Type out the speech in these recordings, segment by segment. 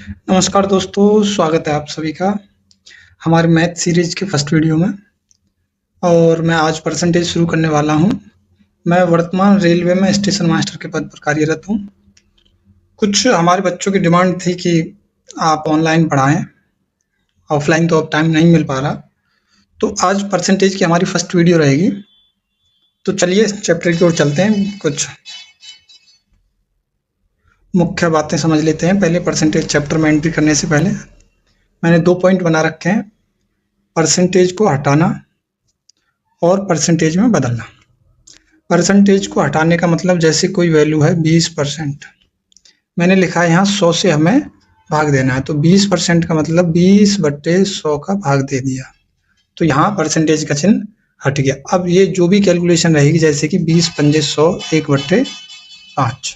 नमस्कार दोस्तों, स्वागत है आप सभी का हमारे मैथ सीरीज के फर्स्ट वीडियो में। और मैं आज परसेंटेज शुरू करने वाला हूं। मैं वर्तमान रेलवे में स्टेशन मास्टर के पद पर कार्यरत हूं। कुछ हमारे बच्चों की डिमांड थी कि आप ऑनलाइन पढ़ाएं, ऑफलाइन तो अब टाइम नहीं मिल पा रहा, तो आज परसेंटेज की हमारी फर्स्ट वीडियो रहेगी। तो चलिए चैप्टर की ओर चलते हैं। कुछ मुख्य बातें समझ लेते हैं। पहले परसेंटेज चैप्टर में एंट्री करने से पहले मैंने 2 पॉइंट बना रखे हैं: परसेंटेज को हटाना और परसेंटेज में बदलना। परसेंटेज को हटाने का मतलब, जैसे कोई वैल्यू है 20%, मैंने लिखा है यहाँ 100 से हमें भाग देना है, तो 20% का मतलब 20/100 का भाग दे दिया, तो यहाँ परसेंटेज का चिन्ह हट गया। अब ये जो भी कैलकुलेशन रहेगी, जैसे कि 20×100 1/5,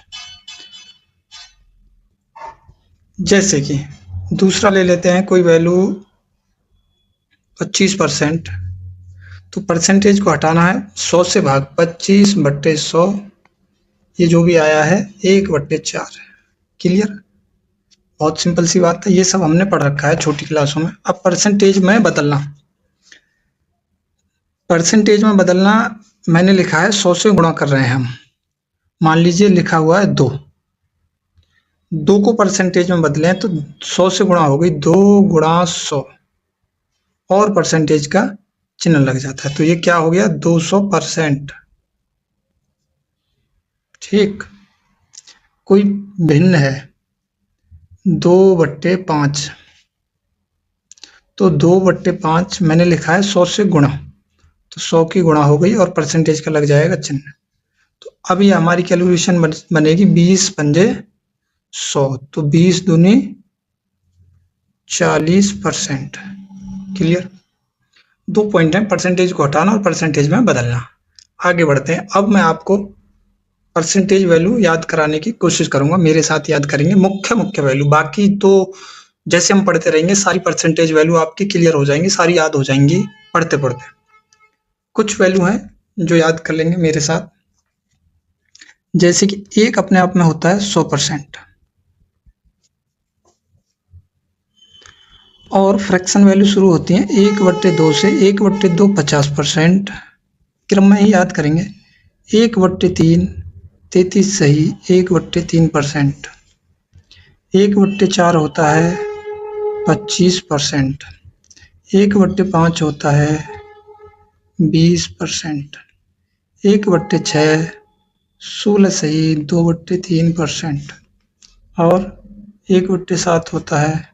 जैसे कि दूसरा ले लेते हैं कोई वैल्यू 25%, तो परसेंटेज को हटाना है 100 से भाग 25/100, ये जो भी आया है 1/4। क्लियर? बहुत सिंपल सी बात है, ये सब हमने पढ़ रखा है छोटी क्लासों में। अब परसेंटेज में बदलना। परसेंटेज में बदलना मैंने लिखा है 100 से गुणा कर रहे हैं हम। मान लीजिए लिखा हुआ है 2 को परसेंटेज में बदलें तो 100 से गुणा हो गई, 2 × 100 और परसेंटेज का चिन्ह लग जाता है, तो ये क्या हो गया, 200%। ठीक। कोई भिन्न है 2/5, तो 2/5 मैंने लिखा है 100 से गुणा, तो 100 की गुणा हो गई और परसेंटेज का लग जाएगा चिन्ह। तो अब ये हमारी कैलकुलेशन बनेगी 20×100, तो 20 दूनी 40%। क्लियर? 2 पॉइंट है, परसेंटेज को हटाना और परसेंटेज में बदलना। आगे बढ़ते हैं। अब मैं आपको परसेंटेज वैल्यू याद कराने की कोशिश करूंगा, मेरे साथ याद करेंगे मुख्य वैल्यू। बाकी तो जैसे हम पढ़ते रहेंगे सारी परसेंटेज वैल्यू आपकी क्लियर हो जाएंगी, सारी याद हो जाएंगी पढ़ते पढ़ते। कुछ वैल्यू हैं जो याद कर लेंगे मेरे साथ, जैसे कि एक अपने आप में होता है 100%, और फ्रैक्शन वैल्यू शुरू होती है 1/2 से। 1/2 50%, क्रम में ही याद करेंगे। 1/3 33 सही, 1/3%। 1/4 होता है 25%। 1/5 होता है 20%। 1/6 16 सही, 2/3%। और 1/7 होता है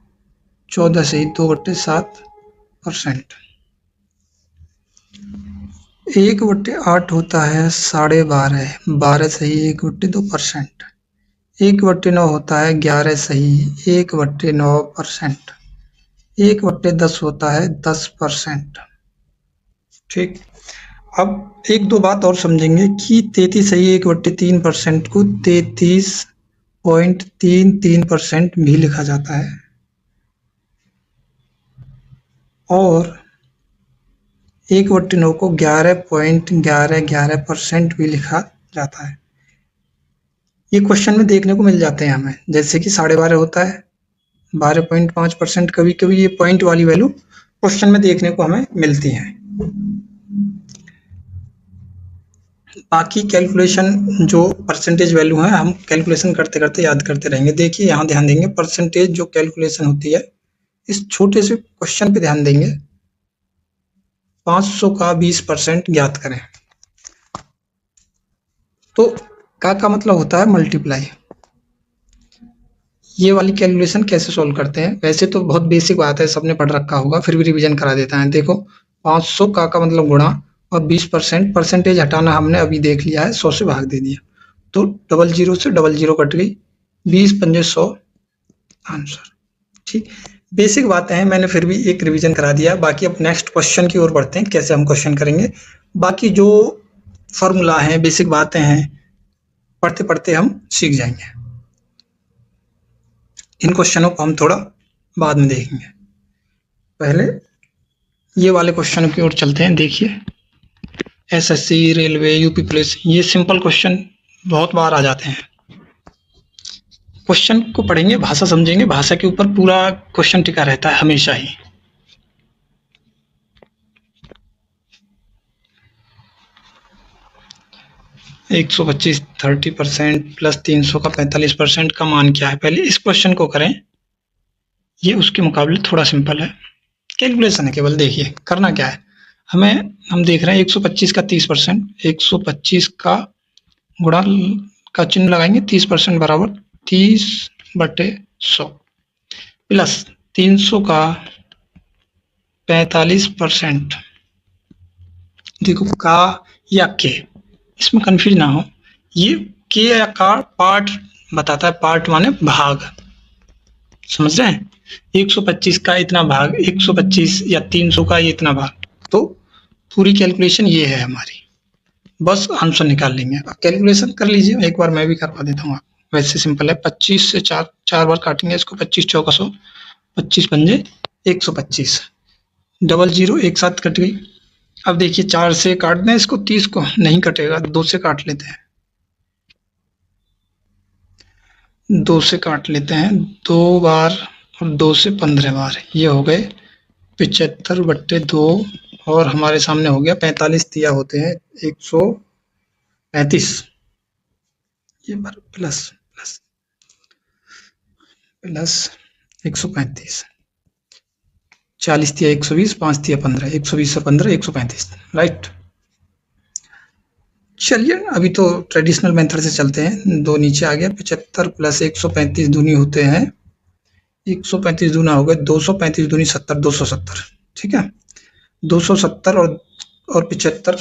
14 सही, 2/7%। 1/8 होता है 12.5, 12 सही, 1/2%। 1/9 होता है 11 सही, 1/9%। 1/10 होता है 10%। ठीक। अब 1-2 बात और समझेंगे कि 33 सही 1/3% को 33.33% भी लिखा जाता है, और 1/9 को 11.11% भी लिखा जाता है। ये क्वेश्चन में देखने को मिल जाते हैं हमें, जैसे कि 12.5 होता है 12.5%। कभी कभी ये पॉइंट वाली वैल्यू क्वेश्चन में देखने को हमें मिलती है। बाकी कैलकुलेशन जो परसेंटेज वैल्यू है, हम कैलकुलेशन करते करते याद करते रहेंगे। देखिए यहाँ ध्यान देंगे, परसेंटेज जो कैलकुलेशन होती है, इस छोटे से क्वेश्चन पे ध्यान देंगे। 500 का 20% ज्ञात करें, तो का मतलब होता है मल्टीप्लाई। ये वाली कैलकुलेशन कैसे सॉल्व करते हैं, वैसे तो बहुत बेसिक बात है, सबने पढ़ रखा होगा, फिर भी रिवीजन करा देता है। देखो 500 का मतलब गुणा और 20%, परसेंटेज हटाना हमने अभी देख लिया है, 100 से भाग दे दिया, तो 00 से 00 कट गई, 20×100 आंसर। ठीक, बेसिक बातें हैं, मैंने फिर भी एक रिवीजन करा दिया। बाकी अब नेक्स्ट क्वेश्चन की ओर बढ़ते हैं, कैसे हम क्वेश्चन करेंगे। बाकी जो फॉर्मूला है, बेसिक बातें हैं, पढ़ते पढ़ते हम सीख जाएंगे। इन क्वेश्चनों को हम थोड़ा बाद में देखेंगे, पहले ये वाले क्वेश्चन की ओर चलते हैं। देखिए एसएससी, रेलवे, यूपी पुलिस, ये सिंपल क्वेश्चन बहुत बार आ जाते हैं। क्वेश्चन को पढ़ेंगे, भाषा समझेंगे, भाषा के ऊपर पूरा क्वेश्चन टिका रहता है हमेशा ही। एक 125 30% प्लस 300 का 45% का मान क्या है? पहले इस क्वेश्चन को करें, ये उसके मुकाबले थोड़ा सिंपल है, कैलकुलेशन है केवल। देखिए करना क्या है, हम देख रहे हैं 125 का 30%, 125 का गुणा का चिन्ह लगाएंगे, 30% बराबर 30/100 प्लस 300 का 45%। देखो का या के, इसमें कंफ्यूज ना हो, ये के या का पार्ट बताता है, पार्ट माने भाग, समझ रहे हैं? 125 का इतना भाग, 125 या 300 का ये इतना भाग, तो पूरी कैलकुलेशन ये है हमारी, बस आंसर निकाल लेंगे। अब कैलकुलेशन कर लीजिए, एक बार मैं भी करवा देता हूँ आपको। वैसे सिंपल है, 25 से चार बार काटेंगे इसको, 25 चौका 100, 25 पंजे 125, डबल जीरो एक साथ कट गई। अब देखिए 4 से काट दें इसको, 30 को नहीं कटेगा, 2 से काट लेते हैं, 2 से काट लेते हैं 2 बार, और 2 से 15 बार, ये हो गए 75/2, और हमारे सामने हो गया 45 दिया होते हैं 135, ये बार प्लस प्लस प्लस 135, 40 दिया 120, 5 दिया 15, 120 से 15 135, राइट। चलिए अभी तो ट्रेडिशनल मेथड से चलते हैं, 2 नीचे आ गया, 75 प्लस 135 दूनी होते हैं 135 दूना हो गए 235 दूनी 70, 270, ठीक है। 270 और 75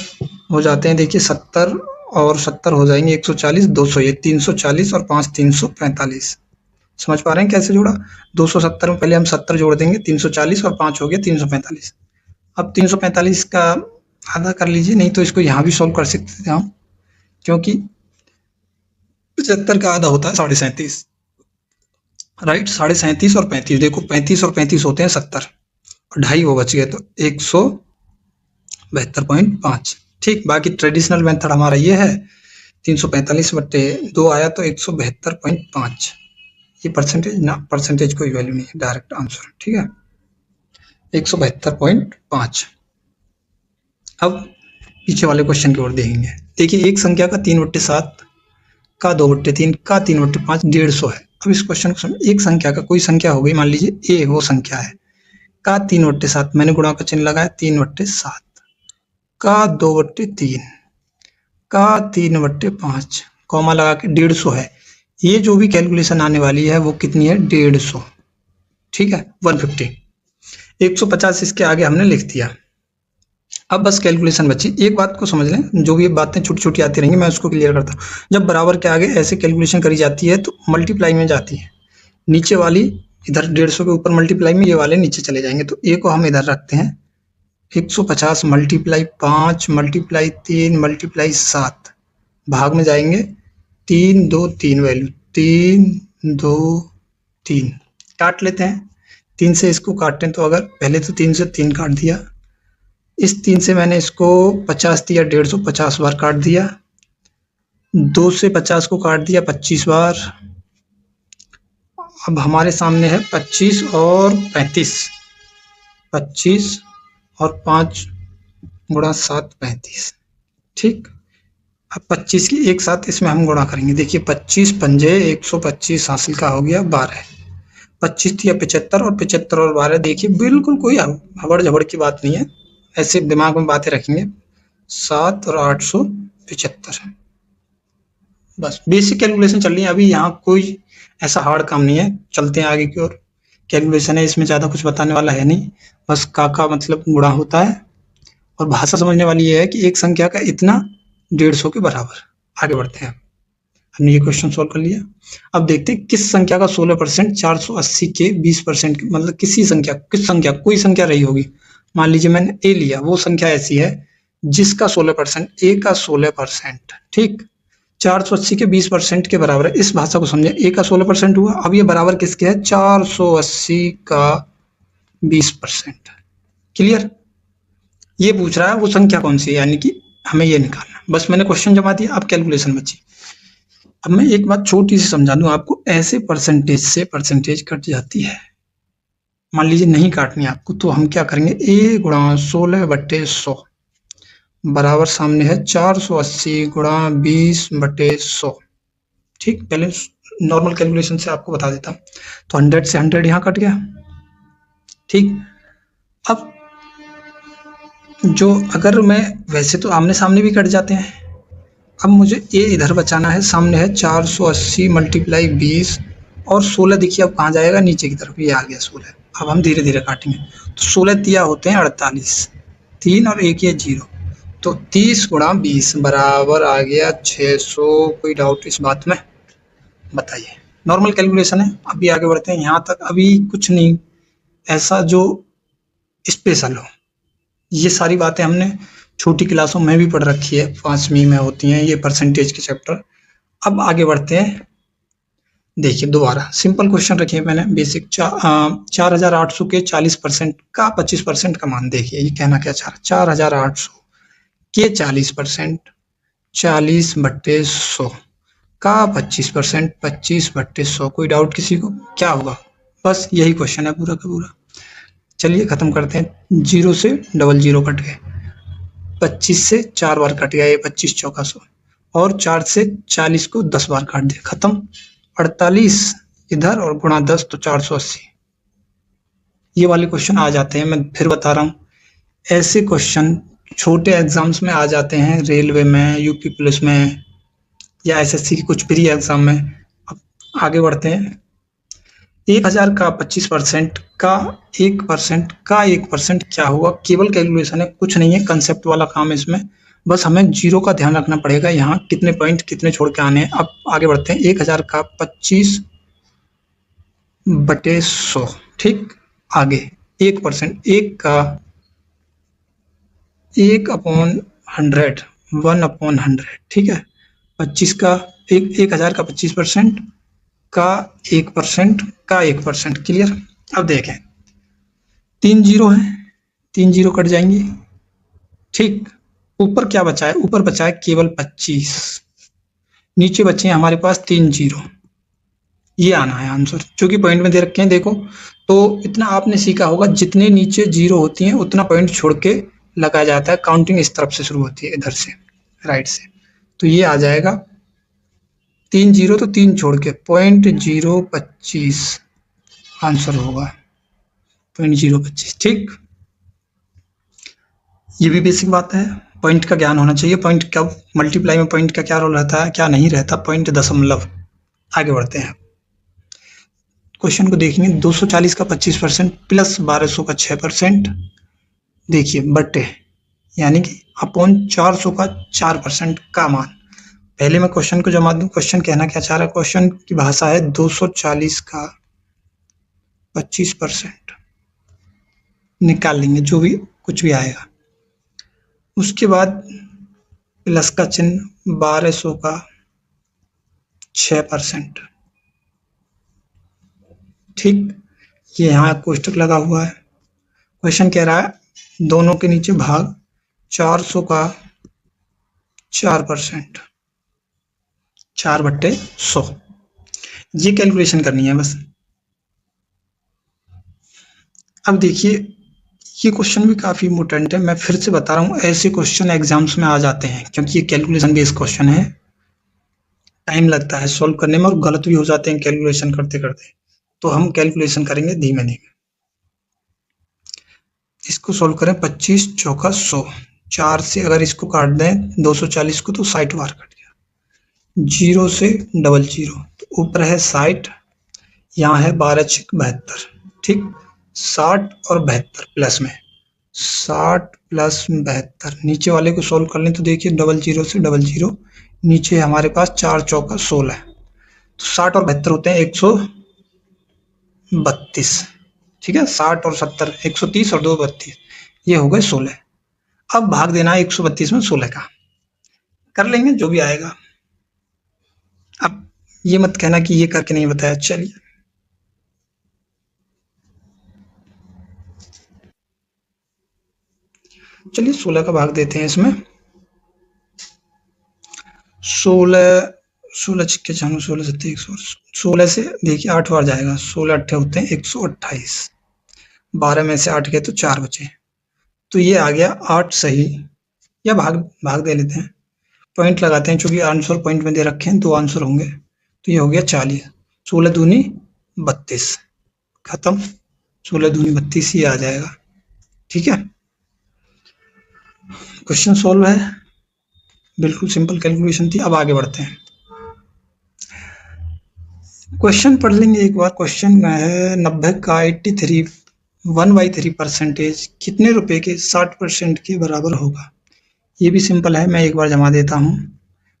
हो जाते हैं, देखिए 70 और 70 हो जाएंगे 140, 200, ये 340 और 5 345। समझ पा रहे हैं कैसे जोड़ा? 270 में पहले हम 70 जोड़ देंगे, 340 और 5 हो गया 345। अब 345 का आधा कर लीजिए, नहीं तो इसको यहाँ भी सॉल्व कर सकते थे हम, क्योंकि 75 का आधा होता है 37.5, राइट। 37.5 और 35, देखो 35 और 35 होते हैं 70, और ढाई वो बच गए, तो 172.5, ठीक। बाकी ट्रेडिशनल मेथड हमारा ये है, 345/2 आया तो 172.5, ये परसेंटेज ना, परसेंटेज कोई वैल्यू नहीं है, डायरेक्ट आंसर, ठीक है, 172.5। अब पीछे वाले क्वेश्चन की ओर देखेंगे। देखिए एक संख्या का 3/7 का 2/3 का 3/5 150 है। अब इस क्वेश्चन को समझ, एक संख्या का कोई संख्या हो गई, मान लीजिए ए वो संख्या है, का 3/7, मैंने गुणा का चिन्ह लगाया, 3/7 का 2/3 का 3/5, कॉमा लगा के 150 है। ये जो भी कैलकुलेशन आने वाली है वो कितनी है? 150, ठीक है, 150। 150 इसके आगे हमने लिख दिया। अब बस कैलकुलेशन बची, एक बात को समझ लें, जो भी बातें छोटी छोटी आती रहेंगी मैं उसको क्लियर करता हूँ। जब बराबर के आगे ऐसे कैलकुलेशन करी जाती है तो मल्टीप्लाई में जाती है, नीचे वाली इधर 150 के ऊपर मल्टीप्लाई में, ये वाले नीचे चले जाएंगे, तो ए को हम इधर रखते हैं, 150 मल्टीप्लाई 5 मल्टीप्लाई 3 मल्टीप्लाई 7, भाग में जाएंगे 3 2 3, वैल्यू 3 2 3, काट लेते हैं, 3 से इसको काटें तो अगर पहले तो 3 से 3 काट दिया, इस 3 से मैंने इसको 50 दिया, 150 50 बार काट दिया, 2 से 50 को काट दिया 25 बार। अब हमारे सामने है 25 और 35, 25 और 5 गुणा 7 35, ठीक। अब 25 की एक साथ इसमें हम गुणा करेंगे, देखिए 25 पंजे 125 हासिल का हो गया 12, 25 दिया 75 और 75 और 12, देखिए बिल्कुल कोई हबड़ झबड़ की बात नहीं है, ऐसे दिमाग में बातें रखेंगे, 7 और 875, बस बेसिक कैलकुलेशन चल रही है अभी, यहाँ कोई ऐसा हार्ड काम नहीं है। चलते हैं आगे की ओर, कैलकुलेशन है, इसमें ज़्यादा कुछ बताने वाला है नहीं, बस का मतलब गुणा होता है, और भाषा समझने वाली ये है कि एक संख्या का इतना 150 के बराबर। आगे बढ़ते हैं, हमने ये क्वेश्चन सोल्व कर लिया। अब देखते हैं किस संख्या का 16% 480 के 20%, मतलब किसी संख्या, किस संख्या, कोई संख्या रही होगी, मान लीजिए मैंने ए लिया, वो संख्या ऐसी है जिसका 16%, ए का 16%, ठीक, 480 के 20% के बराबर है। इस भाषा को समझे, ए का 16% हुआ, अब ये बराबर किसके है? 480 का 20%, क्लियर। ये पूछ रहा है वो संख्या कौन सी है, यानी कि हमें ये निकालना, बस मैंने क्वेश्चन जमा दिया, अब कैलकुलेशन बची। अब मैं एक बात छोटी सी समझा दूं आपको, ऐसे परसेंटेज से परसेंटेज कट जाती है। मान लीजिए नहीं काटनी आपको, तो हम क्या करेंगे, a गुणा 16/100 बराबर सामने है 480 गुणा 20/100। ठीक, पहले नॉर्मल कैलकुलेशन से आपको बता देता हूँ। तो 100 से 100 यहाँ कट गया। ठीक, अब जो अगर मैं, वैसे तो आमने सामने भी कट जाते हैं, अब मुझे ए इधर बचाना है, सामने है 480 मल्टीप्लाई 20 और 16 देखिए अब कहाँ जाएगा, नीचे की तरफ, ये आ गया 16। अब हम धीरे धीरे काटेंगे, तो 16 तिया होते हैं 48, 3 और 1 ये 0, तो 30 गुणा 20 बराबर आ गया 600। कोई डाउट इस बात में, बताइए। नॉर्मल कैलकुलेशन है। अभी आगे बढ़ते हैं, यहाँ तक अभी कुछ नहीं ऐसा जो स्पेशल हो। ये सारी बातें हमने छोटी क्लासों में भी पढ़ रखी है, 5वीं में होती हैं ये परसेंटेज के चैप्टर। अब आगे बढ़ते हैं, देखिए दोबारा सिंपल क्वेश्चन रखिए मैंने, बेसिक 4800 के 40% का 25% का मान। देखिए ये कहना क्या चाह रहा है, 4800 के 40%, 40/100 का 25%, 25/100। कोई डाउट किसी को, क्या होगा? बस यही क्वेश्चन है पूरा का पूरा। चलिए खत्म करते हैं। 0 से 00 कट गए, 25 से 4 बार कट गया, ये 25 चौका 100, और 4 से 40 को 10 बार काट दिया, खत्म। 48 इधर और गुणा 10 तो 480। ये वाले क्वेश्चन आ जाते हैं, मैं फिर बता रहा हूँ, ऐसे क्वेश्चन छोटे एग्जाम्स में आ जाते हैं, रेलवे में, यूपी पुलिस में, या एसएससी की कुछ प्री एग्जाम में। अब आगे बढ़ते हैं। 1000 का 25% का 1% का 1% क्या होगा? केवल कैलकुलेशन है, कुछ नहीं है, कंसेप्ट वाला काम है इसमें। बस हमें जीरो का ध्यान रखना पड़ेगा, यहाँ कितने पॉइंट कितने छोड़ के आने हैं। अब आगे बढ़ते हैं। 1000 का 25/100, ठीक। आगे 1%, 1 का 1/100, 1/100, ठीक है। 25 का 1000 का 25% का 1% का 1%, क्लियर। अब देखें, 3 जीरो है, 3 जीरो कट जाएंगे, ठीक। ऊपर क्या बचा है? ऊपर बचा है केवल 25, नीचे बचे हैं हमारे पास 3 जीरो। ये आना है आंसर, जो कि पॉइंट में दे रखे हैं, देखो। तो इतना आपने सीखा होगा, जितने नीचे जीरो होती हैं उतना पॉइंट छोड़ के लगाया जाता है। काउंटिंग इस तरफ से शुरू होती है, इधर से, राइट से। तो ये आ जाएगा 3 जीरो, तो 3 छोड़ के 0.025 आंसर होगा, 0.025, ठीक। ये भी बेसिक बात है, पॉइंट का ज्ञान होना चाहिए। पॉइंट का मल्टीप्लाई में पॉइंट का क्या रोल रहता है, क्या नहीं रहता, पॉइंट दशमलव। आगे बढ़ते हैं, क्वेश्चन को देखेंगे। 240 का 25% प्लस 1200 का 6%, देखिए बटे, यानी कि अपॉन 400 का 4% का मान। पहले मैं क्वेश्चन को जमा दूं। क्वेश्चन कहना क्या चाह रहा है? क्वेश्चन की भाषा है 240 का 25% निकाल लेंगे, जो भी कुछ भी आएगा। उसके बाद प्लस का चिन्ह, 1200 का 6%, ठीक। ये यहाँ कोष्टक लगा हुआ है। क्वेश्चन कह रहा है दोनों के नीचे भाग, 400 का 4%, 4/100। ये कैलकुलेशन करनी है बस। अब देखिए, ये क्वेश्चन भी काफी इम्पोर्टेंट है। मैं फिर से बता रहा हूँ, ऐसे क्वेश्चन एग्जाम्स में आ जाते हैं, क्योंकि ये कैलकुलेशन बेस्ड क्वेश्चन है। टाइम लगता है सॉल्व करने में, और गलत भी हो जाते हैं कैलकुलेशन करते करते। तो हम कैलकुलेशन करेंगे धीमे धीमे। इसको सॉल्व करें, 25 चौका 100, 4 से अगर इसको काट दें 240 को, तो 60 बार कट गया। 0 से 00, तो ऊपर है 60, यहाँ है 12 छिक 72, ठीक। 60 और 72 प्लस में, 60 प्लस 72, नीचे वाले को सॉल्व कर लें तो देखिए 00 से 00, नीचे हमारे पास 4 चौका 16, तो 60 और 72 होते हैं 132, ठीक है। 60 और 70 130 और 2 32, ये हो गए 16। अब भाग देना है 132 में 16 का, कर लेंगे जो भी आएगा। अब ये मत कहना कि ये करके नहीं बताया। चलिए, चलिए 16 का भाग देते हैं इसमें। 16 16 छिक्के 96, 16 सत्ते 116 से देखिए 8 बार जाएगा, 16 अट्ठे होते हैं 128, 12 में से 8 गए तो 4 बचे, तो ये आ गया 8 सही, या भाग दे लेते हैं, पॉइंट लगाते हैं, चूंकि आंसर पॉइंट में दे रखे हैं, 2 आंसर होंगे, तो ये हो गया 40, 16 दूनी 32, खत्म, 16 दूनी 32 ही आ जाएगा। ठीक है, क्वेश्चन सॉल्व है, बिल्कुल सिंपल कैलकुलेशन थी। अब आगे बढ़ते हैं, क्वेश्चन पढ़ लेंगे एक बार। क्वेश्चन में है 90 का 83 1/3 परसेंटेज कितने रुपए के 60% के बराबर होगा। ये भी सिंपल है, मैं एक बार जमा देता हूँ।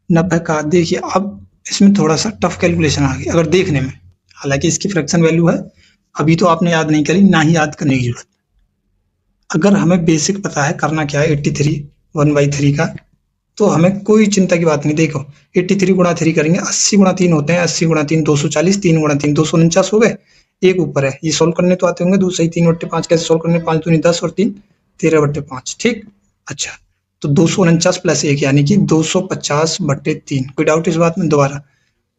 90 का, देखिए अब इसमें थोड़ा सा टफ कैलकुलेशन आ गई अगर देखने में, हालांकि इसकी फ्रैक्शन वैल्यू है, अभी तो आपने याद नहीं करी, ना ही याद करने की जरूरत। अगर हमें बेसिक पता है करना क्या है 83 1/3 का, तो हमें कोई चिंता की बात नहीं। देखो 83 गुणा 3 करेंगे, 80 गुणा 3 होते हैं, 80 गुणा 3 240, 3 गुणा 3 249 हो गए, एक ऊपर है, ये सोल्व करने तो आते होंगे, 2 सही 3/5 कैसे सोल्व करने, 5 दूनी 10 और 3 13/5। ठीक, अच्छा, तो 249 प्लस 1 यानी कि 250/3। कोई डाउट इस बात में? दोबारा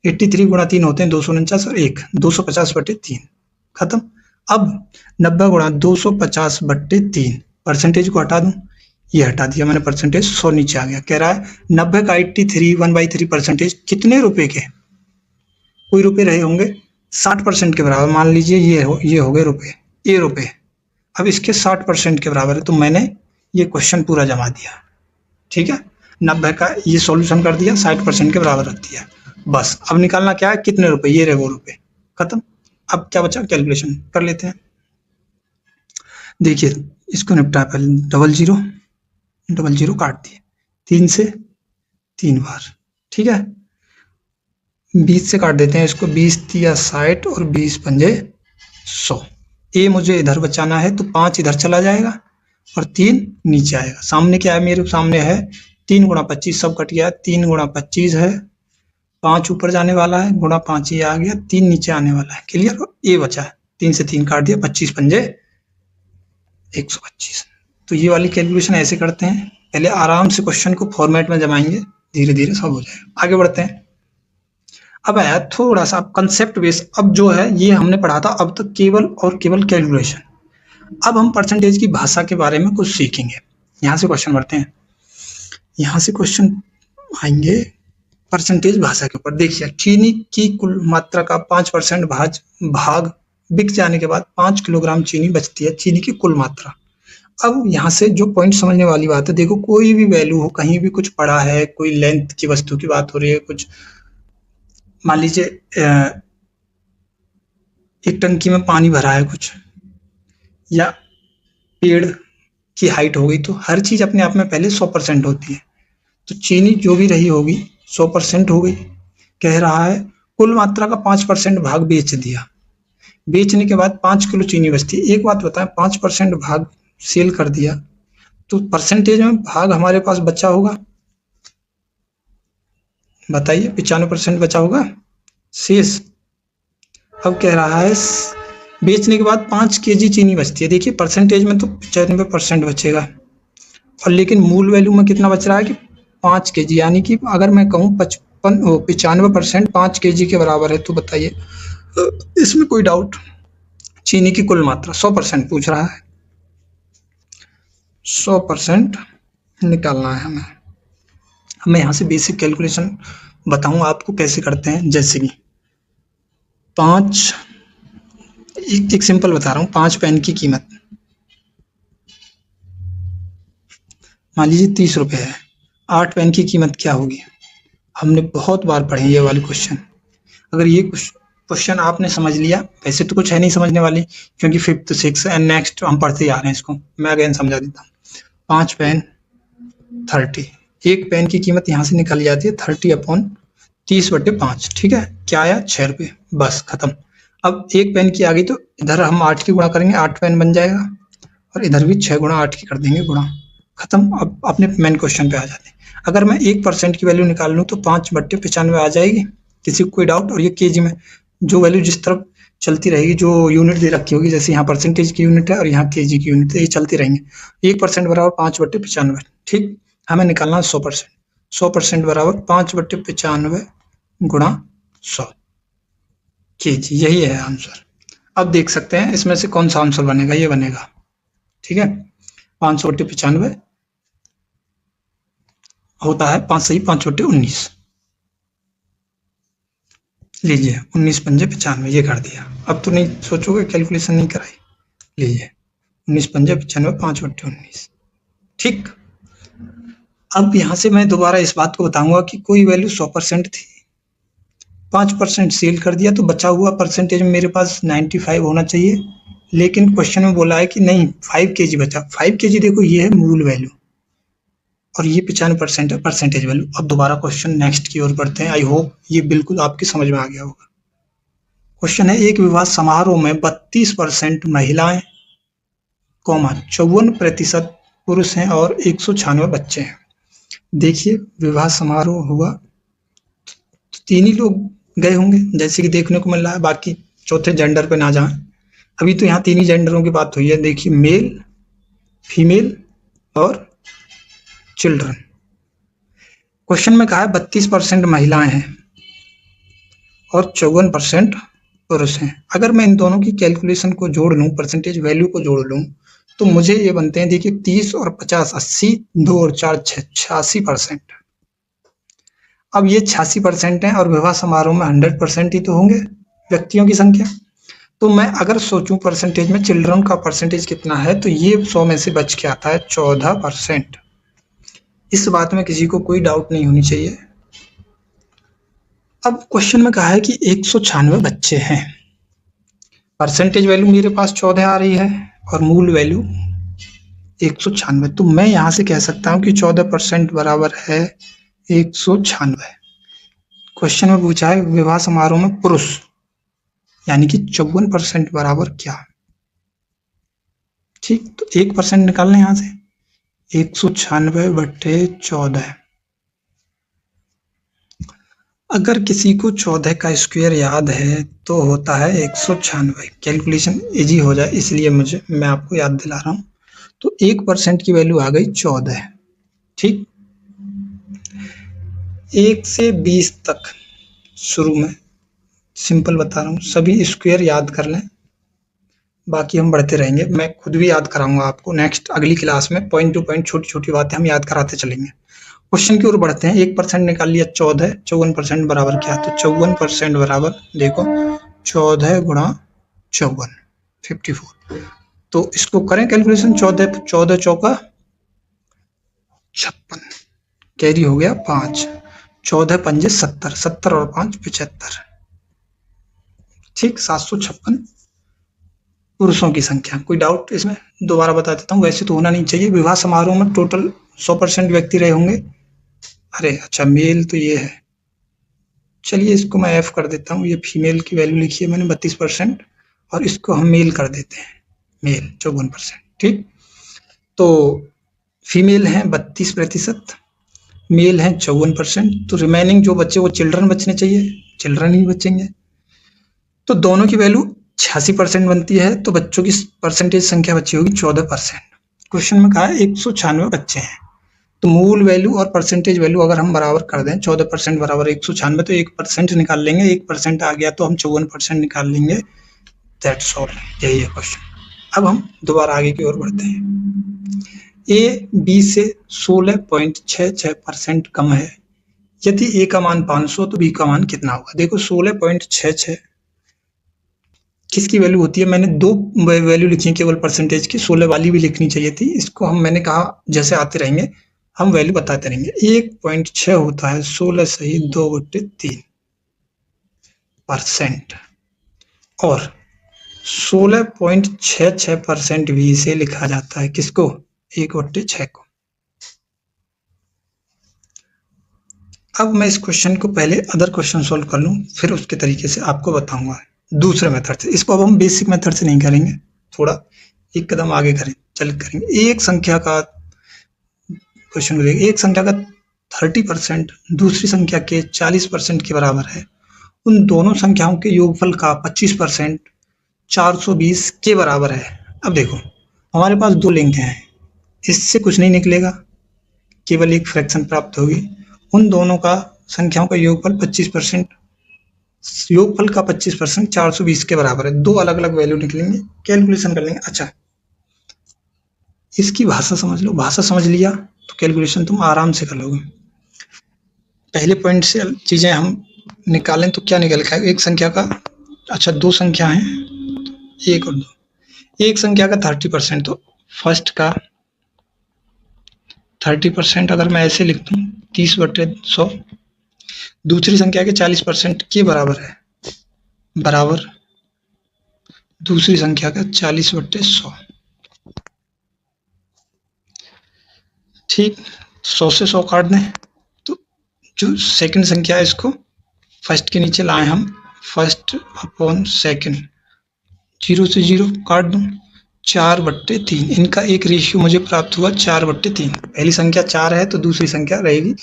83 गुणा 3 होते हैं 249 और 1 250/3, खत्म। अब 90 गुणा 250/3, परसेंटेज को हटा दूं, ये हटा दिया मैंने, परसेंटेज 100 नीचे आ गया। कह रहा है 90 का 83 1/3 परसेंटेज कितने रुपए के, कोई रुपए रहे होंगे 60% के बराबर, मान लीजिए ये हो गए रुपए, ये रुपए, अब इसके 60% के बराबर है, तो मैंने ये क्वेश्चन पूरा जमा दिया। ठीक है, 90 का ये सॉल्यूशन कर दिया, 60% के बराबर रख दिया, बस। अब निकालना क्या है, कितने रुपए, ये रहे वो रुपए, खत्म। अब क्या बचा, कैलकुलेशन कर लेते हैं। देखिए इसको निपटा पहले, 00 काट दिए, 3 से 3 बार, ठीक है। 20 से काट देते हैं इसको, 20 तिया 60 और 20 पंजे 100। ए मुझे इधर बचाना है, तो 5 इधर चला जाएगा और 3 नीचे आएगा। सामने क्या है, मेरे सामने है 3 गुणा 25, सब कट गया, 3 गुणा 25 है, 5 ऊपर जाने वाला है, गुणा 5 ये आ गया, 3 नीचे आने वाला है, क्लियर। ए बचा है, 3 से 3 काट दिया, 25 पंजे 125। तो ये वाली कैलकुलेशन ऐसे करते हैं, पहले आराम से क्वेश्चन को फॉर्मेट में जमाएंगे, धीरे धीरे सब हो जाएगा। आगे बढ़ते हैं। अब आया थोड़ा सा कंसेप्ट बेस, अब जो है ये हमने पढ़ा था अब तक केवल और केवल कैलकुलेशन। अब हम परसेंटेज की भाषा के बारे में कुछ सीखेंगे। यहाँ से क्वेश्चन बढ़ते हैं, यहाँ से क्वेश्चन आएंगे परसेंटेज भाषा के ऊपर। देखिए चीनी की कुल मात्रा का 5% भाग बिक जाने के बाद 5 किलोग्राम चीनी बचती है, चीनी की कुल मात्रा। अब यहाँ से जो पॉइंट समझने वाली बात है, देखो कोई भी वैल्यू हो, कहीं भी कुछ पड़ा है, कोई लेंथ की वस्तु की बात हो रही है, कुछ मान लीजिए एक टंकी में पानी भरा है कुछ, या पेड़ की हाइट हो गई, तो हर चीज अपने आप में पहले 100% होती है। तो चीनी जो भी रही होगी 100% हो गई। कह रहा है कुल मात्रा का 5% भाग बेच दिया, बेचने के बाद 5 किलो चीनी बचती है। एक बात बताएं, 5% भाग सेल कर दिया, तो परसेंटेज में भाग हमारे पास बचा होगा, बताइए, 95% बचा होगा शेष। अब कह रहा है बेचने के बाद 5 केजी चीनी बचती है। देखिए परसेंटेज में तो 95% बचेगा, और लेकिन मूल वैल्यू में कितना बच रहा है कि 5 केजी, यानी कि अगर मैं कहूँ 95% 5 केजी के बराबर है, तो बताइए इसमें कोई डाउट? चीनी की कुल मात्रा 100% पूछ रहा है, 100% निकालना है हमें। मैं यहाँ से बेसिक कैलकुलेशन बताऊँ आपको कैसे करते हैं। जैसे कि 5, एक सिंपल बता रहा हूँ, 5 पेन की कीमत मान लीजिए 30 रुपए है, 8 पेन की कीमत क्या होगी? हमने बहुत बार पढ़े ये वाले क्वेश्चन। अगर ये क्वेश्चन आपने समझ लिया, वैसे तो कुछ है नहीं समझने वाली, क्योंकि 5th 6th एंड नेक्स्ट हम पढ़ते आ रहे हैं इसको, मैं अगेन समझा देता हूँ। 5 पेन 30, एक पेन की कीमत यहाँ से निकल जाती है 30/30/5, ठीक है। क्या आया? 6 रुपये, बस खत्म। अब एक पेन की आ गई, तो इधर हम 8 की गुणा करेंगे, 8 पेन बन जाएगा, और इधर भी 6 गुणा 8 की कर देंगे गुणा, खत्म। अब अपने मेन क्वेश्चन पे आ जाते हैं। अगर मैं 1% की वैल्यू निकाल लूँ तो 5/95 आ जाएगी, किसी को कोई डाउट? और ये केजी में जो वैल्यू जिस तरफ चलती रहेगी, जो यूनिट दे रखी होगी, जैसे यहाँ परसेंटेज की यूनिट है और यहाँ केजी की यूनिट है, ये चलती रहेंगे। 1% बराबर 5/95, ठीक। हमें निकालना 100%, 100% बराबर 5/95 गुणा 100 kg, यही है आंसर। अब देख सकते हैं इसमें से कौन सा आंसर बनेगा, ये बनेगा। ठीक है, 595 होता है, 5 सही 5 छोटे 19, लीजिए 19 पंजे 95, ये कर दिया। अब तो नहीं सोचोगे, कैलकुलेशन नहीं कराई, लीजिए 19 पंजे 95, 5 बट्टे 19। ठीक, अब यहाँ से मैं दोबारा इस बात को बताऊंगा कि कोई वैल्यू 100% थी, 5% सेल कर दिया, तो बचा हुआ परसेंटेज में मेरे पास 95 होना चाहिए, लेकिन क्वेश्चन में बोला है कि नहीं 5 kg बचा। 5 kg देखो ये है मूल वैल्यू और ये 95% है परसेंटेज वैल्यू। अब दोबारा क्वेश्चन नेक्स्ट की ओर बढ़ते हैं। आई होप ये बिल्कुल आपकी समझ में आ गया होगा। क्वेश्चन है, एक विवाह समारोह में 32% महिलाएं, 54% पुरुष हैं और 196 बच्चे हैं। देखिए विवाह समारोह हुआ तो 3 ही लोग गए होंगे जैसे कि देखने को मिल रहा है, बाकी चौथे जेंडर पे ना जाएं। अभी तो यहाँ 3 ही जेंडरों की बात हुई है। देखिए मेल, फीमेल और चिल्ड्रन। क्वेश्चन में कहा है 32% महिलाएं हैं और 54% पुरुष हैं। अगर मैं इन दोनों की कैलकुलेशन को जोड़ लूं, परसेंटेज वैल्यू को जोड़ लूं, तो मुझे ये बनते हैं, देखिए 30 और 50, 80, 2 और 4 6, 86%। अब ये 86% है और विवाह समारोह में 100% ही तो होंगे व्यक्तियों की संख्या। तो मैं अगर सोचूं परसेंटेज में चिल्ड्रन का परसेंटेज कितना है, तो ये 100 में से बच के आता है 14%। इस बात में किसी को कोई डाउट नहीं होनी चाहिए। अब क्वेश्चन में कहा है कि 196 बच्चे हैं, परसेंटेज वैल्यू मेरे पास 14 आ रही है और मूल वैल्यू 196, तो मैं यहां से कह सकता हूं कि 14% बराबर है 196। क्वेश्चन में पूछा है विवाह समारोह में पुरुष, यानी कि 54% बराबर क्या। ठीक, तो 1% निकालना यहां से, 196 बट्टे 14। अगर किसी को 14 का स्क्वायर याद है तो होता है 196। कैलकुलेशन इजी हो जाए इसलिए मैं आपको याद दिला रहा हूं। तो 1% की वैल्यू आ गई 14। ठीक, 1 से 20 तक शुरू में सिंपल बता रहा हूँ, सभी स्क्वायर याद कर लें, बाकी हम बढ़ते रहेंगे। मैं खुद भी याद कराऊंगा आपको नेक्स्ट अगली क्लास में, पॉइंट टू पॉइंट छोटी छोटी बातें हम याद कराते चलेंगे। क्वेश्चन की ओर बढ़ते हैं। 1% निकाल लिया 14, 54% बराबर क्या, तो 54% बराबर देखो 14 गुणा 54, 54। तो इसको करें कैलकुलेशन, 14 चौका 56, कैरी हो गया 5, 14 पंजे 70, 70 और 5 75। ठीक, 756 पुरुषों की संख्या। कोई डाउट इसमें, दोबारा बता देता हूँ, वैसे तो होना नहीं चाहिए। विवाह समारोह में टोटल 100% व्यक्ति रहे होंगे। अरे अच्छा, मेल तो ये है, चलिए इसको मैं एफ कर देता हूँ। ये फीमेल की वैल्यू लिखी है मैंने 32% और इसको हम मेल कर देते हैं, मेल 54%। ठीक, तो फीमेल है 32%, मेल है 54%, तो रिमेनिंग जो बच्चे वो चिल्ड्रन बचने चाहिए, चिल्ड्रन ही बचेंगे। तो दोनों की वैल्यू 86% बनती है, तो बच्चों की परसेंटेज संख्या बची होगी 14%। क्वेश्चन में कहा है 196 बच्चे हैं, तो मूल वैल्यू और परसेंटेज वैल्यू अगर हम बराबर कर दें, 14% बराबर 196, तो 1% निकाल लेंगे, 1% आ गया तो हम 54% निकाल लेंगे। दैट्स ऑल, यही है क्वेश्चन। अब हम दोबारा आगे की ओर बढ़ते हैं। ए बी से 16.66% कम है, यदि ए का मान 500 तो बी का मान कितना होगा। देखो 16.66 किसकी वैल्यू होती है, मैंने 2 वैल्यू लिखी है केवल परसेंटेज की, 16 वाली भी लिखनी चाहिए थी। इसको हम, मैंने कहा जैसे आते रहेंगे हम वैल्यू बताते रहेंगे। 1.6 होता है 16 सही 2/3% और 16.66% भी इसे लिखा जाता है किसको, 1/6 को। अब मैं इस क्वेश्चन को पहले अदर क्वेश्चन सोल्व कर लूं, फिर उसके तरीके से आपको बताऊंगा दूसरे मेथड से। इसको अब हम बेसिक मेथड से नहीं करेंगे, थोड़ा एक कदम आगे करेंगे। एक संख्या का क्वेश्चन, एक संख्या का 30% दूसरी संख्या के 40% के बराबर है, उन दोनों संख्याओं के योगफल का 25% 420 के बराबर है। अब देखो हमारे पास 2 लिंक हैं, इससे कुछ नहीं निकलेगा, केवल एक फ्रैक्शन प्राप्त होगी। उन दोनों का संख्याओं का योगफल 25%, योगफल का 25% 420 के बराबर है। दो अलग अलग वैल्यू निकलेंगे, कैलकुलेशन कर लेंगे। अच्छा, इसकी भाषा समझ लो, भाषा समझ लिया तो कैलकुलेशन तुम आराम से कर लोगे। पहले पॉइंट से चीजें हम निकालें तो क्या निकल का, एक संख्या का, अच्छा दो संख्या है, एक और दो, एक संख्या का 30%, तो फर्स्ट का 30% अगर मैं ऐसे लिख दूं 30/100, दूसरी संख्या के 40% के बराबर है, बराबर दूसरी संख्या का 40/100। ठीक, 100 से 100 काट दें तो जो सेकंड संख्या है इसको फर्स्ट के नीचे लाए हम, फर्स्ट अपॉन सेकंड, 0 से 0 काट दूं, 4/3, इनका एक रेशियो मुझे प्राप्त हुआ 4/3। पहली संख्या 4 है तो दूसरी संख्या रहेगी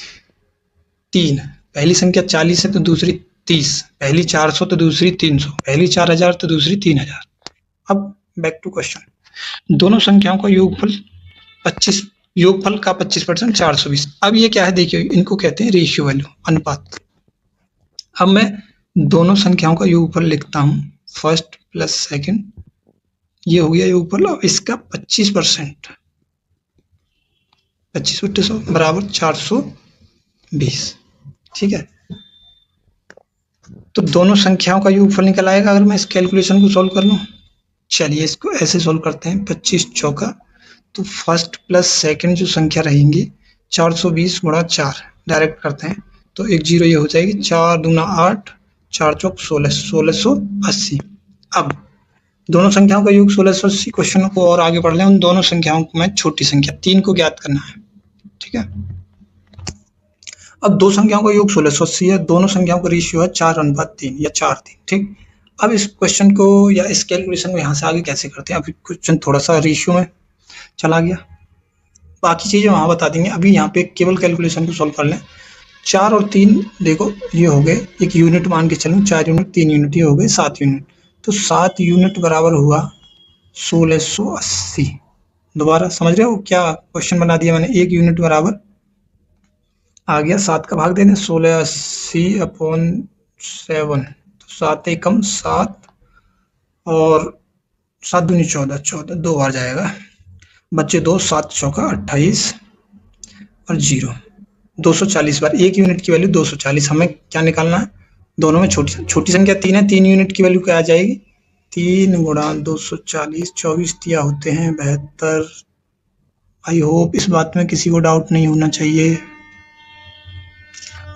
3, पहली संख्या 40 है तो दूसरी 30, पहली 400 तो दूसरी 300, पहली 4000 तो दूसरी 3000। अब बैक टू क्वेश्चन, दोनों संख्याओं का योगफल 25, योगफल का 25% 420। अब ये क्या है देखिए, इनको कहते हैं रेशियो वैल्यू, अनुपात। अब मैं दोनों संख्याओं का योगफल लिखता हूं, फर्स्ट प्लस सेकंड, ये हो गया योगफल। अब इसका 25%, 25/100 बराबर 420। ठीक है, तो दोनों संख्याओं का योगफल निकल आएगा अगर मैं इस कैलकुलेशन को सॉल्व कर लूं। चलिए इसको ऐसे सॉल्व करते हैं, 25 चौका, तो फर्स्ट प्लस सेकंड जो संख्या रहेंगी 420 गुणा 4, डायरेक्ट करते हैं तो एक जीरो ये हो जाएगी, 4 दूना 8, 4 चौक 16, 1680। अब दोनों संख्याओं का योग 1680। क्वेश्चन को और आगे बढ़ लें, उन दोनों संख्याओं को मैं छोटी संख्या 3 को ज्ञात करना है। ठीक है, अब दो संख्याओं का योग 1680 है, दोनों संख्याओं का रेशियो है 4/3 या 4:3। ठीक, अब इस क्वेश्चन को या इस कैलकुलेशन को यहाँ से आगे कैसे करते हैं, अभी क्वेश्चन थोड़ा सा रेशियो में चला गया, बाकी चीजें वहां बता देंगे। अभी यहाँ पे केवल कैलकुलेशन को सॉल्व कर लें। 4 और 3 देखो ये हो गए, एक यूनिट मान के चलूं, 4 यूनिट 3 यूनिट, ये हो गए 7 यूनिट, तो 7 यूनिट बराबर हुआ 1680। दोबारा समझ रहे हो क्या क्वेश्चन बना दिया मैंने, एक यूनिट बराबर आ गया 7 का भाग देने, 1680/7, तो 7 एकम 7 और 7 दूनी 14, 14 दो बार जाएगा, बच्चे 2, 7 चौका 28 और 0, 240 बार। एक यूनिट की वैल्यू 240। हमें क्या निकालना है, दोनों में छोटी संख्या 3 है, 3 यूनिट की वैल्यू क्या आ जाएगी, 3 गुणा 240, 24 दिया होते हैं 72। आई होप इस बात में किसी को डाउट नहीं होना चाहिए।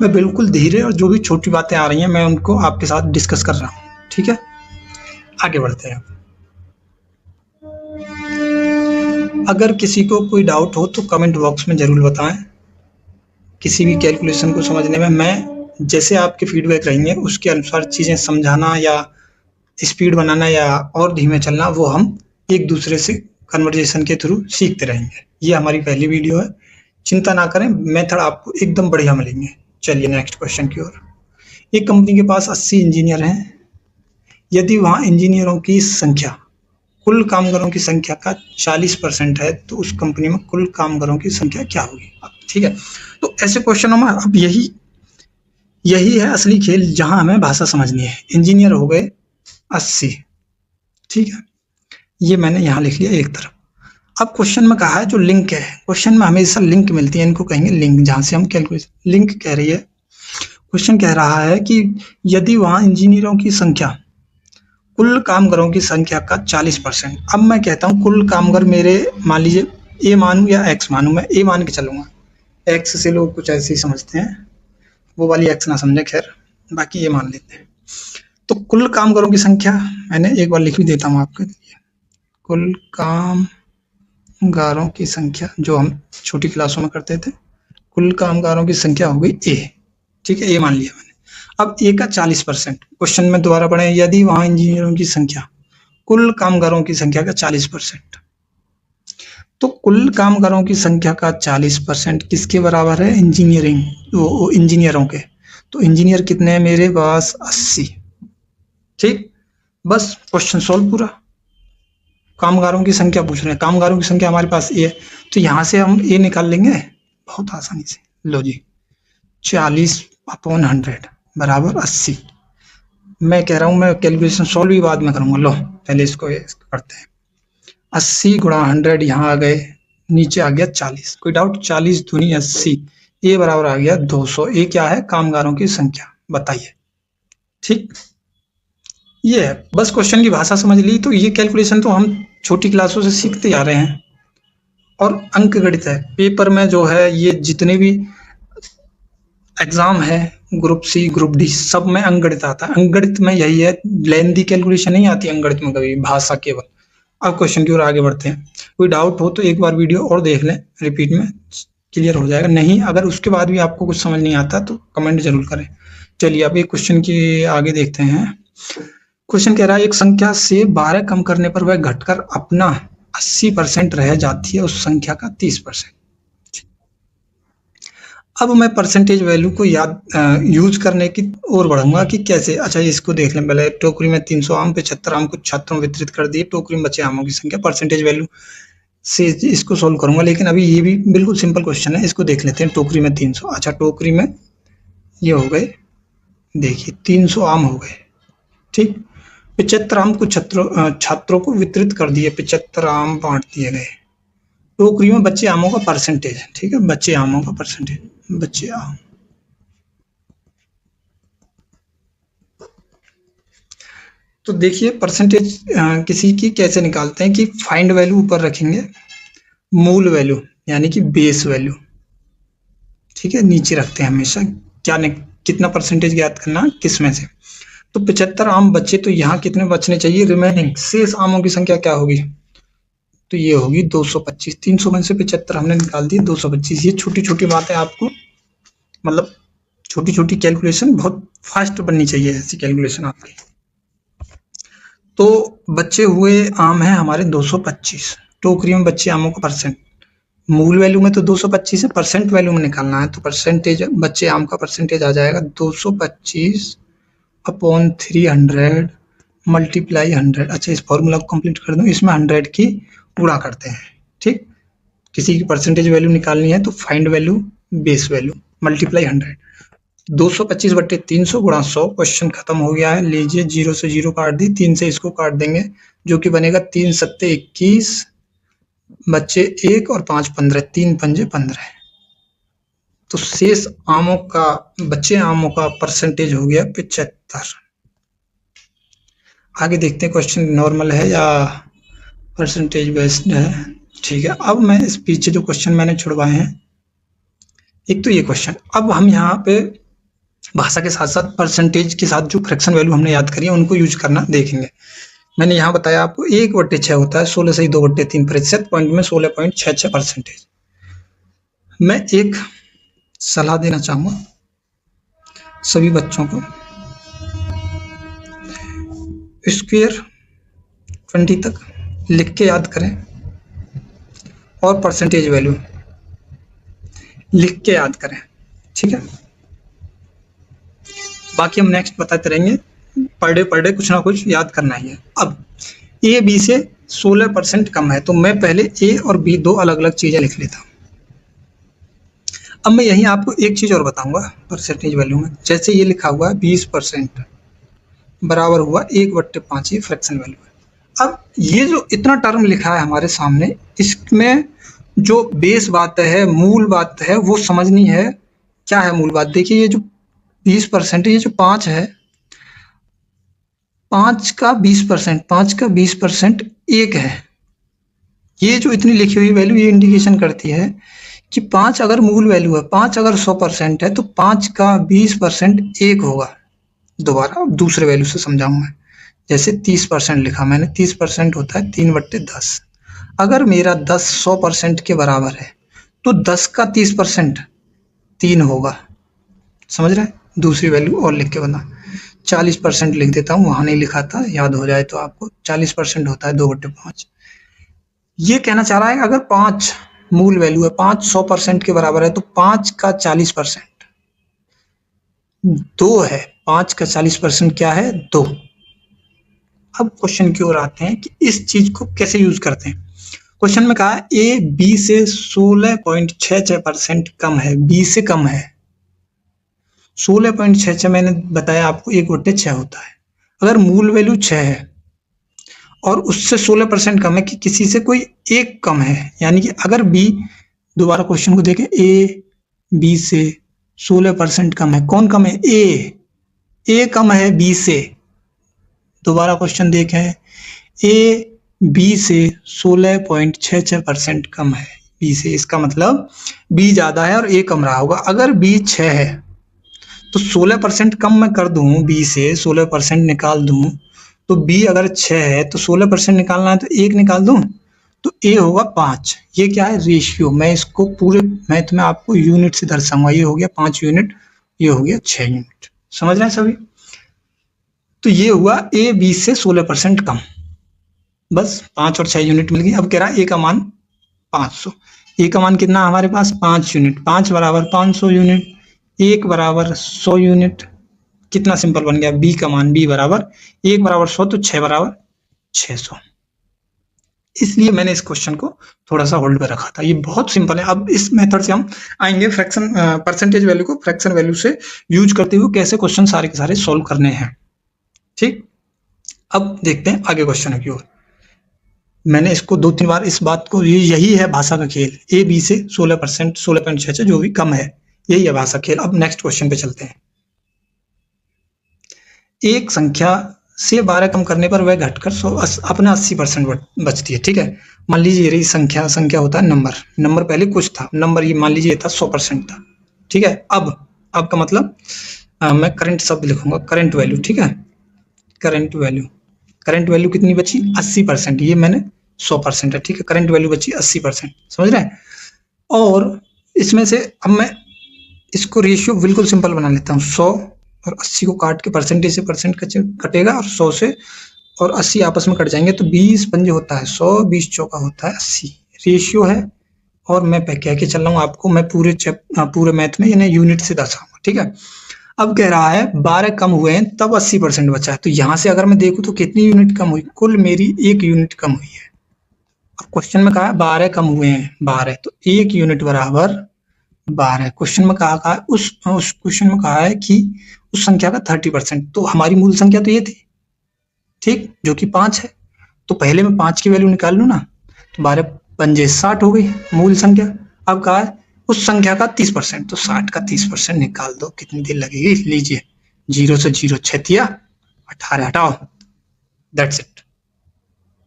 मैं बिल्कुल धीरे और जो भी छोटी बातें आ रही हैं मैं उनको आपके साथ डिस्कस कर रहा हूँ। ठीक है, आगे बढ़ते हैं। अगर किसी को कोई डाउट हो तो कमेंट बॉक्स में जरूर बताएं। किसी भी कैलकुलेशन को समझने में मैं जैसे आपके फीडबैक रहेंगे उसके अनुसार चीजें समझाना या स्पीड बनाना या और धीमे चलना, वो हम एक दूसरे से कन्वर्जेशन के थ्रू सीखते रहेंगे। ये हमारी पहली वीडियो है, चिंता ना करें, मेथड आपको एकदम बढ़िया मिलेंगे। चलिए नेक्स्ट क्वेश्चन की ओर। एक कंपनी के पास 80 इंजीनियर हैं, यदि वहां इंजीनियरों की संख्या कुल कामगारों की संख्या का 40% है तो उस कंपनी में कुल कामगारों की संख्या क्या होगी। ठीक है, तो ऐसे क्वेश्चनों में अब यही है असली खेल जहां हमें भाषा समझनी है। इंजीनियर हो गए 80, ठीक है, ये मैंने यहाँ लिख लिया एक तरफ। अब क्वेश्चन में कहा है जो लिंक है, क्वेश्चन में हमेशा लिंक मिलती है, इनको कहेंगे लिंक, जहां से हम कैलकुलेशन, लिंक कह रही है, क्वेश्चन कह रहा है कि यदि वहां इंजीनियरों की संख्या कुल कामगारों की संख्या का 40%। अब मैं कहता हूं कुल कामगार मेरे, मान लीजिए ए मानूं या एक्स मानूं, मैं ए मान के चलूंगा, एक्स से लोग कुछ ऐसे ही समझते हैं, वो वाली एक्स ना समझे, खैर बाकी ये मान लेते हैं। तो कुल कामगारों की संख्या मैंने एक बार लिख भी देता हूं आपके लिए, कुल कामगारों की संख्या जो हम छोटी क्लासों में करते थे, कुल कामगारों की संख्या हो गई ए। ठीक है, ए मान लिया मैंने। अब ए का 40%, क्वेश्चन में दोबारा पढ़े, यदि वहां इंजीनियरों की संख्या कुल कामगारों की संख्या का 40%, तो कुल कामगारों की संख्या का 40% किसके बराबर है, इंजीनियरों के। तो इंजीनियर कितने हैं मेरे पास, 80। ठीक, बस क्वेश्चन सॉल्व पूरा। कामगारों की संख्या पूछ रहे हैं, कामगारों की संख्या हमारे पास ए है, तो यहां से हम ए निकाल लेंगे बहुत आसानी से। लो जी, 40 अपॉन 100 बराबर 80। मैं कह रहा हूं मैं कैलकुलेशन सॉल्व भी बाद में करूंगा। लो पहले इसको करते हैं। 80 गुणा 100 यहाँ आ गए, नीचे आ गया 40। कोई डाउट? 40 दूनी 80, ये बराबर आ गया 200। ये क्या है? कामगारों की संख्या। बताइए। ठीक, ये है। बस क्वेश्चन की भाषा समझ ली तो ये कैलकुलेशन तो हम छोटी क्लासों से सीखते आ रहे हैं। और अंक गणित है पेपर में जो है, ये जितने भी एग्जाम है ग्रुप सी ग्रुप डी सब में अंकगणित आता है। अंकगणित में यही है, लेंथी कैलकुलेशन नहीं आती अंकगणित में कभी, भाषा केवल। अब क्वेश्चन की ओर आगे बढ़ते हैं। कोई डाउट हो तो एक बार वीडियो और देख लें, रिपीट में क्लियर हो जाएगा। नहीं, अगर उसके बाद भी आपको कुछ समझ नहीं आता तो कमेंट जरूर करें। चलिए अब एक क्वेश्चन की आगे देखते हैं। क्वेश्चन कह रहा है एक संख्या से 12 कम करने पर वह घटकर अपना 80% रह जाती है उस संख्या का 30%। अब मैं परसेंटेज वैल्यू को यूज करने की ओर बढ़ूंगा कि कैसे। अच्छा इसको देख लें पहले। टोकरी में 300 आम, 75 आम कुछ छात्रों में वितरित कर दिए। टोकरी में बचे आमों की संख्या। परसेंटेज वैल्यू से इसको सोल्व करूंगा, लेकिन अभी ये भी बिल्कुल सिंपल क्वेश्चन है। इसको देख लेते हैं। टोकरी में 300, अच्छा टोकरी में ये हो गए, देखिए 300 आम हो गए। ठीक, 75 आम कुछ छात्रों को वितरित कर दिए। 75 आम बांट दिए गए। टोकरी में बचे आमों का परसेंटेज। ठीक है, बचे आमों का परसेंटेज, बचे आम। तो देखिए परसेंटेज किसी की कैसे निकालते हैं कि फाइंड वैल्यू ऊपर रखेंगे, मूल वैल्यू यानी कि बेस वैल्यू, ठीक है, नीचे रखते हैं हमेशा। क्या कितना परसेंटेज ज्ञात करना, किस में से। तो 75 आम बचे, तो यहाँ कितने बचने चाहिए? रिमेनिंग शेष आमों की संख्या क्या होगी? तो ये होगी 225। 300 में से 75 हमने निकाल दिए, 225। ये छोटी छोटी बातें आपको, मतलब छोटी छोटी कैलकुलेशन बहुत फास्ट बननी चाहिए, ऐसी कैलकुलेशन आपकी। तो बचे हुए आम है हमारे 225। टोकरी में बचे आमों का परसेंट, मूल वैल्यू में तो 225 है, परसेंट वैल्यू में निकालना है। तो परसेंटेज बचे आम का परसेंटेज आ जाएगा 225 अपॉन 300 मल्टीप्लाई 100। अच्छा इस फॉर्मूला को कंप्लीट कर दूं, इसमें 100 की गुणा करते हैं। ठीक, किसी की परसेंटेज वैल्यू निकालनी है तो find value base value multiply 100। 225 बट्टे 300 गुणा 100। क्वेश्चन खत्म हो गया है। लीजिए 0 से 0 काट दी, 3 से इसको काट देंगे, जो कि बनेगा 3 सत्ते 21, बच्चे 1 और 5 15, 3 पंजे 15। तो शेष आमों का, बच्चे आमों का परसेंटेज हो गया 75। आगे देखते हैं क्वेश्चन नॉर्मल है या परसेंटेज बेस्ड है। ठीक है, अब मैं इस पीछे जो क्वेश्चन मैंने छुड़वाए हैं, एक तो ये क्वेश्चन, अब हम यहाँ पे भाषा के साथ साथ परसेंटेज के साथ जो फ्रैक्शन वैल्यू हमने याद करी है उनको यूज करना देखेंगे। मैंने यहाँ बताया आपको 1/6 होता है, 16 से 2/3 प्रतिशत, पॉइंट में 16.66%। मैं एक सलाह देना चाहूंगा सभी बच्चों को, स्क्वायर 20 तक लिख के याद करें और परसेंटेज वैल्यू लिख के याद करें। ठीक है, बाकी हम नेक्स्ट बताते रहेंगे। पर डे कुछ ना कुछ याद करना ही है। अब ए बी से 16% कम है, तो मैं पहले ए और बी दो अलग अलग चीजें लिख लेता हूँ। अब मैं यहीं आपको एक चीज और बताऊंगा परसेंटेज वैल्यू में। जैसे ये लिखा हुआ है 20% बराबर हुआ 1/5, ये फ्रैक्शन वैल्यू है। अब ये जो इतना टर्म लिखा है हमारे सामने, इसमें जो बेस बात है, मूल बात है, वो समझनी है। क्या है मूल बात? देखिए ये जो 20%, ये जो 5 है, 5 का 20%, 5 का 20% 1 है। ये जो इतनी लिखी हुई वैल्यू ये इंडिकेशन करती है कि 5 अगर मूल वैल्यू है, 5 अगर 100% है, तो 5 का 20% 1 होगा। दोबारा दूसरे वैल्यू से समझाऊं मैं। जैसे 30% लिखा मैंने, 30% होता है 3/10। अगर मेरा 10 100% के बराबर है तो 10 का 30% 3 होगा। समझ रहे हैं? दूसरी वैल्यू और लिख के बना, 40% लिख देता हूँ, वहां नहीं लिखा था, याद हो जाए तो आपको। 40% होता है 2/5। ये कहना चाह रहा है अगर 5 मूल वैल्यू है, 5 100% के बराबर है, तो 5 का 40% 2 है। 5 का 40% क्या है? 2। अब क्वेश्चन की ओर आते हैं कि इस चीज को कैसे यूज करते हैं। क्वेश्चन में कहा है ए बी से 16.66% कम है, बी से कम है। 16.66 मैंने बताया आपको 1/6 होता है। अगर मूल वैल्यू 6 है और उससे 16% कम है कि किसी से कोई एक कम है, यानी कि अगर बी, दोबारा क्वेश्चन को देखें, ए बी से 16% कम है। कौन कम है? ए कम है बी से। दोबारा क्वेश्चन देखें, ए बी से 16.66% कम है बी से, इसका मतलब बी ज्यादा है और ए कम रहा होगा। अगर बी 6 है तो 16% कम मैं कर दूं, बी से 16% निकाल दूं, तो बी अगर 6 है तो 16% निकालना है तो 1 निकाल दूं, तो ए होगा 5। ये क्या है? रेशियो। मैं इसको पूरे मैथ में आपको यूनिट से दर्शाऊंगा। ये हो गया 5 यूनिट, ये हो गया 6 यूनिट। समझ रहे हैं सभी? तो ये हुआ ए बी से 16% कम। बस 5 और 6 यूनिट मिल गई। अब कह रहा है ए का मान 500। ए का मान कितना हमारे पास? 5 यूनिट। 5 बराबर 500 यूनिट, 1 बराबर 100 यूनिट। कितना सिंपल बन गया? बी का मान, बी बराबर 1 बराबर 100 तो 6 बराबर 600। इसलिए मैंने इस क्वेश्चन को थोड़ा सा होल्ड पे रखा था। ये बहुत सिंपल है। अब इस मेथड से हम आएंगे फ्रैक्शन, परसेंटेज वैल्यू को फ्रैक्शन वैल्यू से यूज करते हुए कैसे क्वेश्चन सारे के सारे सोल्व करने हैं। ठीक, अब देखते हैं आगे क्वेश्चन की ओर। मैंने इसको 2-3 बार इस बात को, यही है भाषा का खेल। ए बी से 16%, 16.66 जो भी कम है, यही है भाषा खेल। अब नेक्स्ट क्वेश्चन पे चलते हैं। एक संख्या से 12 कम करने पर वह घटकर अपना 80% बचती है। ठीक है, मान लीजिए ये संख्या होता है नंबर पहले कुछ था, नंबर ये मान लीजिए था 100% था। ठीक है, अब का मतलब मैं करंट शब्द लिखूंगा, करंट वैल्यू। ठीक है, करंट वैल्यू कितनी बची? 80%। ये मैंने 100% है। ठीक है, करंट वैल्यू बची 80%। समझ रहे हैं? और इसमें से अब मैं इसको रेशियो बिल्कुल सिंपल बना लेता हूँ। 100 और 80 को काट के परसेंटेज से परसेंट कटेगा और 100 से और 80 आपस में कट जाएंगे तो 20 पंजे होता है 100, 20 चौका होता है 80। रेशियो है और मैं कह के चल रहा हूँ आपको, मैं पूरे मैथ में इन्हें यूनिट से दर्शाऊंगा। ठीक है, अब कह रहा है 12 कम हुए हैं तब 80% बचा है। तो यहां से अगर मैं देखूं तो कितनी यूनिट कम हुई? कुल मेरी 1 यूनिट कम हुई है। अब क्वेश्चन में कहा है 12 कम हुए हैं, 12 तो 1 यूनिट बराबर 12। क्वेश्चन में कहा उस क्वेश्चन में कहा है कि उस संख्या का 30%। तो हमारी मूल संख्या तो ये थी, ठीक, जो कि 5 है। तो पहले मैं 5 की वैल्यू निकाल लूं ना, तो 12 पंजे 60 हो गई मूल संख्या। अब कहा है उस संख्या का 30%, तो 60 का 30% निकाल दो। कितनी देर लगेगी? लीजिए, 0 से 0 6 18 हटाओ। That's it.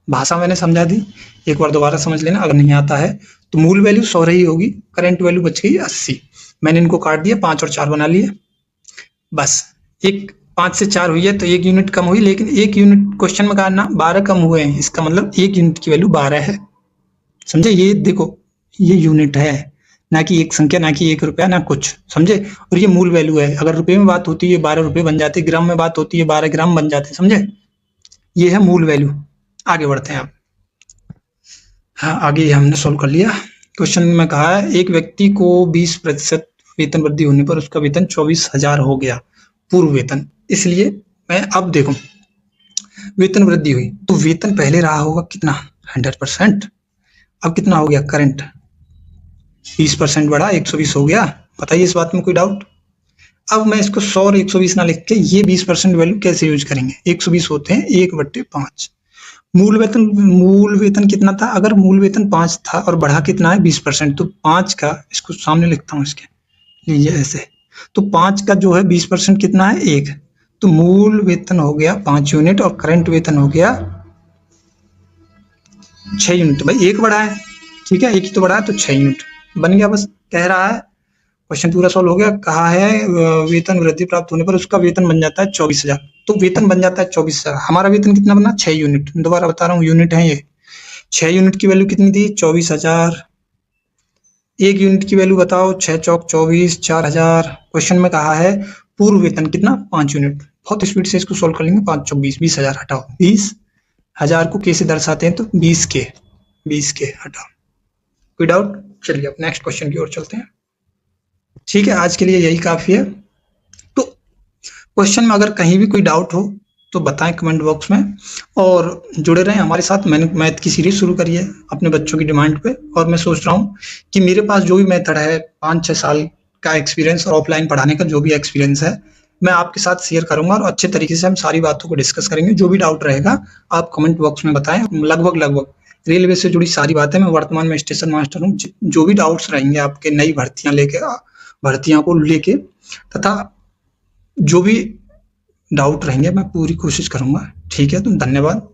भाषा मैंने समझा दी, एक बार दोबारा समझ लेना अगर नहीं आता है। तो मूल वैल्यू 100 रही होगी, करंट वैल्यू बच गई 80। मैंने इनको काट दिया, 5 और 4 बना लिए। बस 5 से 4 हुई है तो 1 यूनिट कम हुई, लेकिन 1 यूनिट क्वेश्चन में कहा ना 12 कम हुए हैं, इसका मतलब 1 यूनिट की वैल्यू 12 है। समझे? ये देखो, ये यूनिट है, ना कि एक संख्या, ना कि 1 रुपया, ना कुछ। समझे? और ये मूल वैल्यू है। अगर रुपए में बात होती है 12 रुपए बन जाते, ग्राम में बात होती है 12 ग्राम बन जाते। समझे? ये है मूल वैल्यू। आगे बढ़ते हैं आप। हाँ, आगे हमने सोल्व कर लिया। क्वेश्चन में कहा है एक व्यक्ति को 20% वेतन वृद्धि होने पर उसका वेतन 24,000 हो गया, पूर्व वेतन। इसलिए मैं अब देखो, वेतन वृद्धि हुई तो वेतन पहले रहा होगा कितना? 100%। अब कितना हो गया? करंट 20% बढ़ा, 120 हो गया। बताइए इस बात में कोई डाउट? अब मैं इसको 100 और 120 ना लिख के ये 20% वैल्यू कैसे यूज करेंगे? 120 होते हैं 1/5। मूल वेतन कितना था? अगर मूल वेतन 5 था और बढ़ा कितना है? 20%। तो 5 का, इसको सामने लिखता हूँ इसके, ये ऐसे। तो 5 का जो है 20% कितना है? 1। तो मूल वेतन हो गया 5 यूनिट और करंट वेतन हो गया 6 यूनिट। भाई 1 बढ़ा है, ठीक है, 1 ही तो बढ़ा है, तो 6 यूनिट बन गया। बस कह रहा है, क्वेश्चन पूरा सॉल्व हो गया। कहा है वेतन वृद्धि प्राप्त होने पर उसका वेतन बन जाता है 24,000। तो वेतन बन जाता है 24,000। हमारा वेतन कितना बना? 6 यूनिट। दोबारा बता रहा हूँ, यूनिट है ये। 6 यूनिट की वैल्यू कितनी थी? 24,000। 1 यूनिट की वैल्यू बताओ? 6 चौक 24, 4,000। क्वेश्चन में कहा है पूर्व वेतन कितना? 5 यूनिट। बहुत स्पीड से इसको सोल्व कर लेंगे। 5 चौक 20, 20,000 हटाओ। 20,000 को कैसे दर्शाते हैं? तो 20 के हटाओ। कोई डाउट? चलिए अब नेक्स्ट क्वेश्चन की ओर चलते हैं। ठीक है, आज के लिए यही काफी है। तो क्वेश्चन में अगर कहीं भी कोई डाउट हो तो बताएं कमेंट बॉक्स में, और जुड़े रहें हमारे साथ। मैंने मैथ की सीरीज शुरू करी है अपने बच्चों की डिमांड पे, और मैं सोच रहा हूँ कि मेरे पास जो भी मेथड है 5-6 साल का एक्सपीरियंस और ऑफलाइन पढ़ाने का जो भी एक्सपीरियंस है मैं आपके साथ शेयर करूंगा, और अच्छे तरीके से हम सारी बातों को डिस्कस करेंगे। जो भी डाउट रहेगा आप कमेंट बॉक्स में बताएं। लगभग रेलवे से जुड़ी सारी बातें, मैं वर्तमान में स्टेशन मास्टर हूँ, जो भी डाउट्स रहेंगे आपके नई भर्तियां को लेके तथा जो भी डाउट रहेंगे मैं पूरी कोशिश करूंगा। ठीक है, तो धन्यवाद।